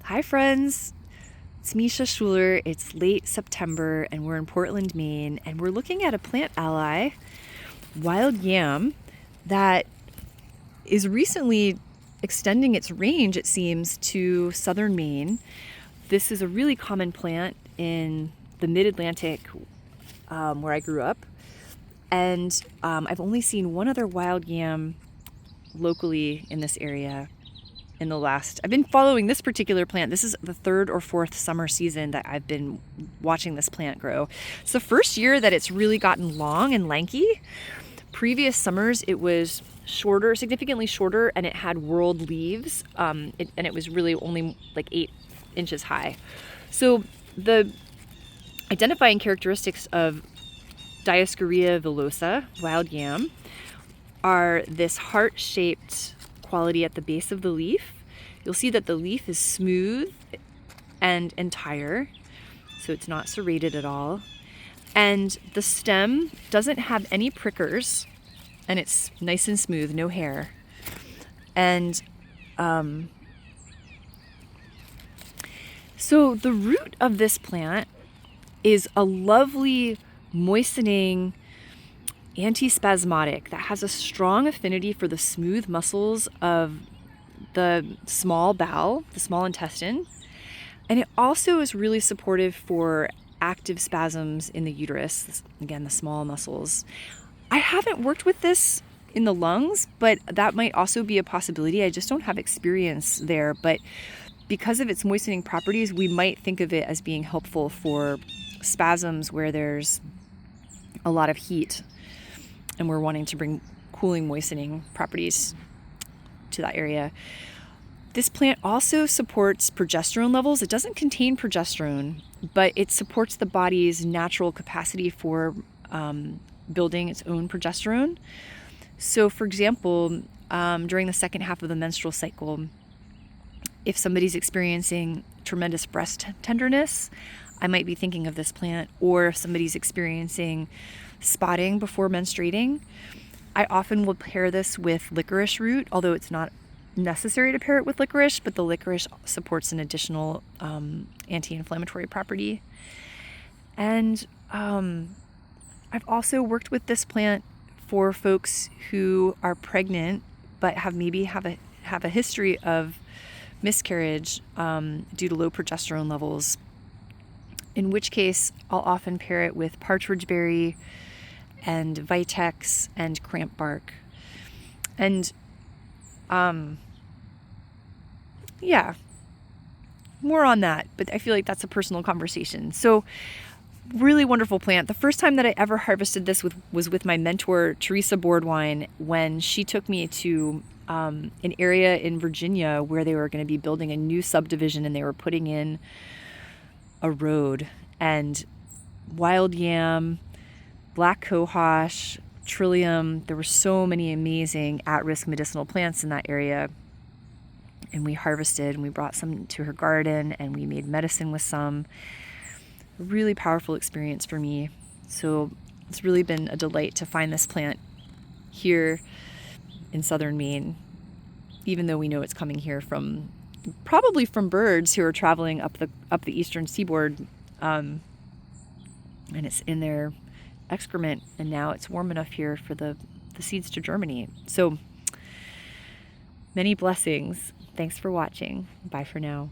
Hi friends, it's Misha Schuler. It's late September and we're in Portland, Maine, and we're looking at a plant ally, wild yam, that is recently extending its range, it seems, to southern Maine. This is a really common plant in the mid-Atlantic where I grew up, and I've only seen one other wild yam locally in this area. I've been following this particular plant. This is the third or fourth summer season that I've been watching this plant grow. It's the first year that it's really gotten long and lanky. Previous summers it was shorter, significantly shorter, and it had whorled leaves, and it was really only like 8 inches high. So the identifying characteristics of Dioscorea villosa, wild yam, are this heart-shaped quality at the base of the leaf. You'll see that the leaf is smooth and entire, so it's not serrated at all. And the stem doesn't have any prickers, and it's nice and smooth, no hair. And so the root of this plant is a lovely, moistening antispasmodic that has a strong affinity for the smooth muscles of the small bowel, the small intestine. And it also is really supportive for active spasms in the uterus, again, the small muscles. I haven't worked with this in the lungs, but that might also be a possibility. I just don't have experience there. But because of its moistening properties, we might think of it as being helpful for spasms where there's a lot of heat and we're wanting to bring cooling, moistening properties to that area. This plant also supports progesterone levels. It doesn't contain progesterone, but it supports the body's natural capacity for building its own progesterone. So, for example, during the second half of the menstrual cycle, if somebody's experiencing tremendous breast tenderness, I might be thinking of this plant. Or if somebody's experiencing spotting before menstruating, I often will pair this with licorice root, although it's not necessary to pair it with licorice, but the licorice supports an additional anti-inflammatory property. And I've also worked with this plant for folks who are pregnant but have a history of miscarriage due to low progesterone levels, in which case I'll often pair it with partridge berry and vitex and cramp bark. And more on that, but I feel like that's a personal conversation. So really wonderful plant. The first time that I ever harvested this was with my mentor, Teresa Boardwine, when she took me to an area in Virginia where they were going to be building a new subdivision and they were putting in a road. And wild yam, black cohosh, trillium, there were so many amazing at-risk medicinal plants in that area. And we harvested and we brought some to her garden and we made medicine with some. A really powerful experience for me. So it's really been a delight to find this plant here in southern Maine, even though we know it's coming here probably from birds who are traveling up the eastern seaboard, and it's in their excrement, and now it's warm enough here for the seeds to germinate. So many blessings. Thanks for watching. Bye for now.